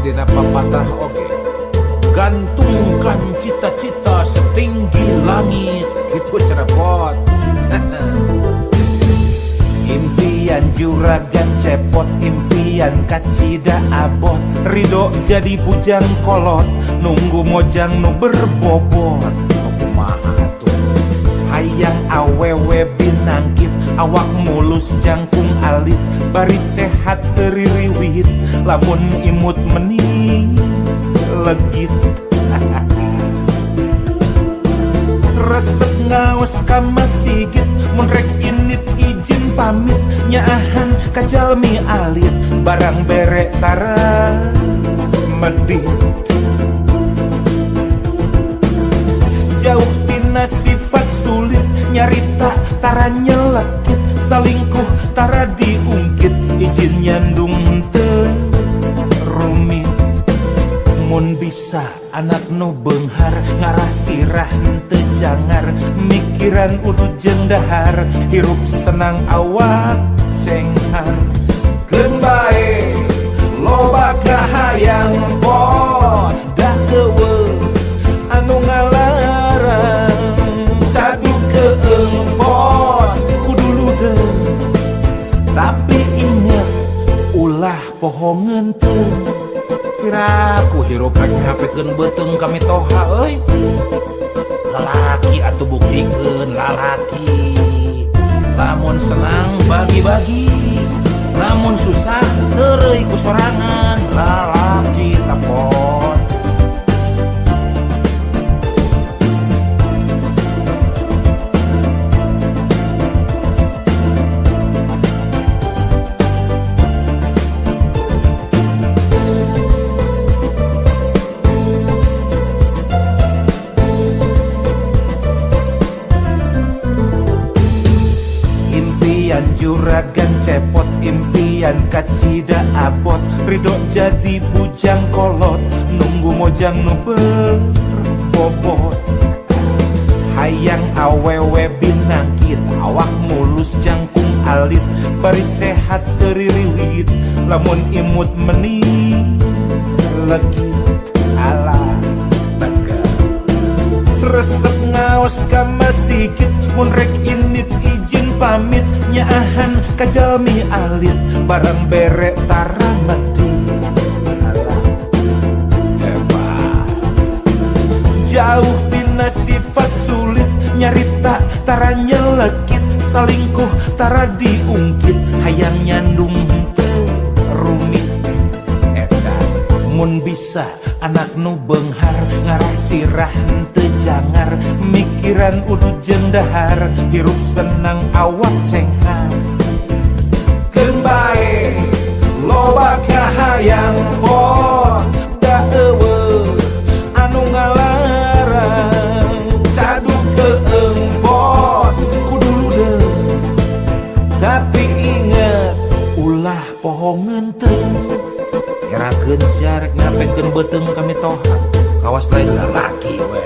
dina papatah oge. Gantungkan cita-cita setinggi langit. Itu cerepot. Impian juragan cepot, impian kacida abot. Ridho jadi bujang kolot, nunggu mojang nu berbobot. Kumaha tuh? Hayang awewe binangkit, awak mulus jangkung alit. Bari sehat teririwit, lamun imut meni legit. Resep ngaos ka masigit, mun rek init izin pamit. Nyaahan ka jalmi alit, barang bere tara medit. Jauh tina sifat sulit, nyarita tara nyelekit. Salingkuh tara diungkit, izin nyandung teu rumit. Mun bisa anak nu beunghar, ngarah sirah henteu jangar. Mikiran udut jeung dahar, hirup senang awak cenghar. Keun bae loba kahayang pot, da eueuh anu ngalarang. Cadu keempot kudu ludeung, tapi inget ulah pohongeun teu. Piraku hirup rek ngapikeun beuteung kami toha euy. Lalaki atuh buktikeun lalaki. Lamun senang bagi-bagi, lamun susah teureui ku sorangan. Lalaki tapot. Juragan cepot, impian kacida abot. Ridho jadi bujang kolot, nunggu mojang nu berbobot. Hayang awewe binangkit, awak mulus jangkung alit. Bari sehat teririwit, lamun imut meni legit. Alah baga resep ngaos ka masigit, mun rek init izin pamit. Nyaahan ka jalmi alit, barang bere tara medit. Alah hebat. Jauh tina sifat sulit, nyarita tara nyelekit. Salingkuh tara diungkit, hayang nyandung teu rumit. Eta mun bisa anak nu beunghar, ngarah sirah henteu jangar. Mikiran udut jeung dahar, hirup senang awak cenghar. Keun bae loba kahayang pot, da eueuh anu ngalarang. Cadu keempot kudu ludeung, tapi inget ulah pohongeun teu. Ngerakeun sia rek ngapekeun beuteung kami toha, kawas lain lalaki we.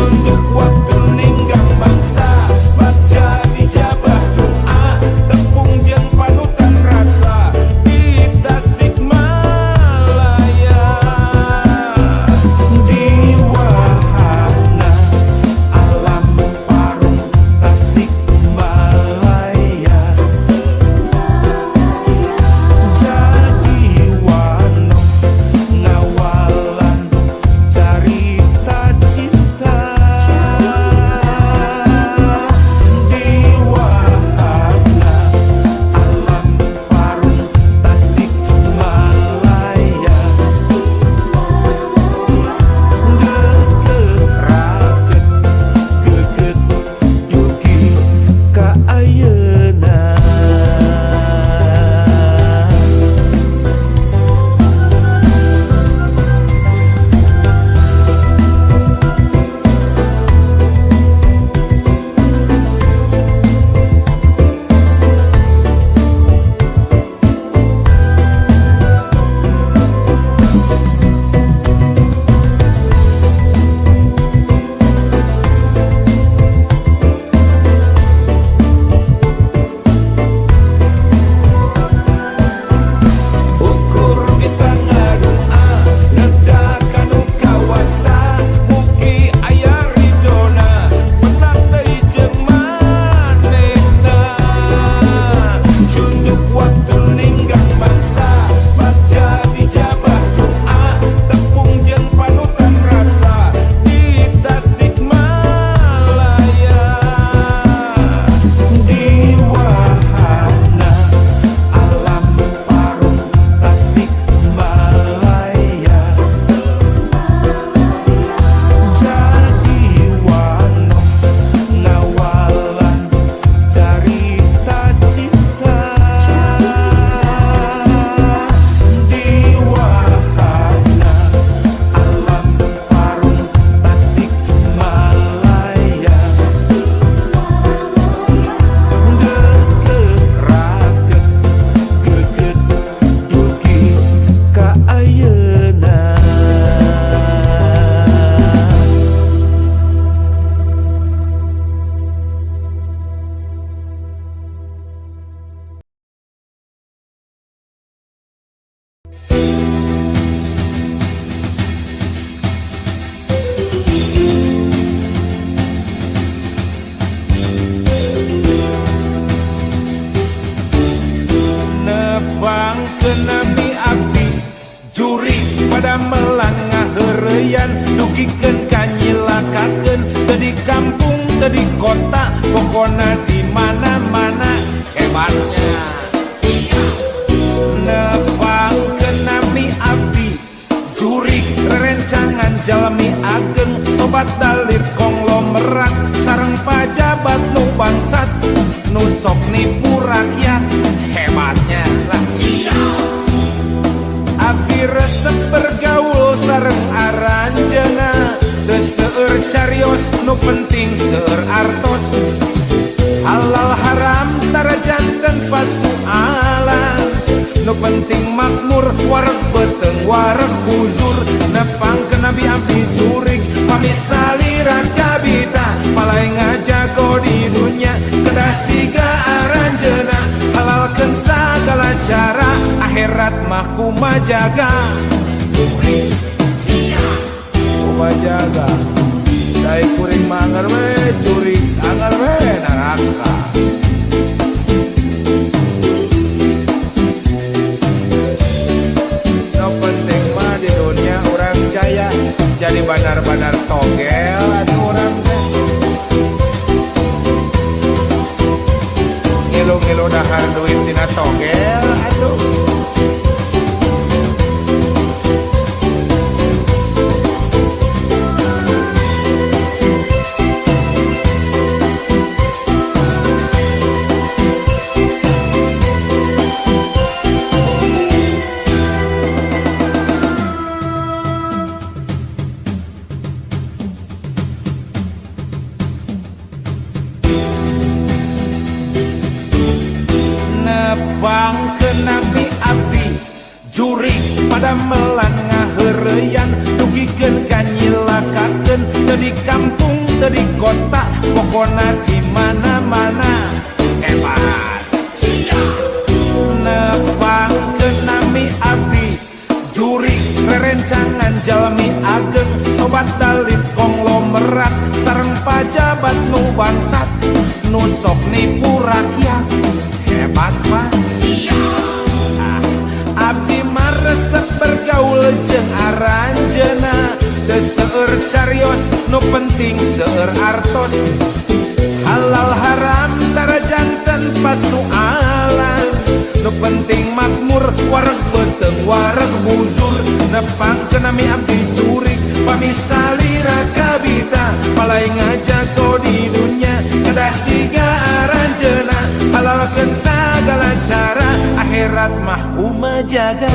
Sunduk waktu ninggang bangsa baca dijabah doa tepung jeung panutan rasa di Tasikmalaya di wahana alam parung Tasikmalaya jadi wano ngawalan carita cinta di wahana alam parung Tasikmalaya deket raket geget dugi ka ayeuna. Ukur bisa ngadoa nedakanu kawasa mugi aya ridona menang deui jeung manehna. Sunduk waktu ninggang bangsa baca dijabah doa tepung jeung panutan rasa di Tasikmalaya di wahana alam parung Tasikmalaya jadi wano ngawalan carita cinta di wahana alam parung Tasikmalaya deket raket geget dugi ka ayeuna. Nebang kenami api juri pada melangah heureuyan dugikeun kanyilakakeun teu di kampung teu di kota pokona di mana-mana hebatnya. Nebang kenami api juri rerencangan jalmi ageng sobat dalir konglomerat sareng pajabat nu bangsat nu sok nipu rakyat hebatnya lah. Abdi resep bergaul sareng aranjeuna teu seueur carios nu penting seueur artos halal haram tarajanten pasualan nu penting makmur wareg beteung wareg huzur. Nepang ke nabi abdi jurig pami saliran kabita palai ngajago di dunia kedah siga aranjeuna halalkeun sagala cara akhirat mah kumajaga kumajaga dai kuring manggar we jurig anggar we neraka. No penting mah di dunia orang jaya jadi bandar-bandar togel atuh urang teh ngilu-ngilu dahar duit tina togel atuh. bangkeun nabi abdi juri pada melan ngaheureyan dugikeun kanyilakakeun di kampung, di kota, pokoknya di mana-mana hebat. Nepang kenami abdi juri rerencangan jalmi ageng, sobat dalit konglomerat sareng pajabat nu bangsat nu sok nipu rakyat hebat Pak. Abdi mah resep bergaul jeung aranjeuna, teu seueur carios nu penting seueur artos, halal haram tara janten pasualan, nu penting makmur wareg beuteng wareg buzur. Nepang kenami abdi jurig pamisalira kabita, palai ngajako di dunya kedah siga aranjeuna, halalkeun sagala cara akhirat mah kumaha jaga.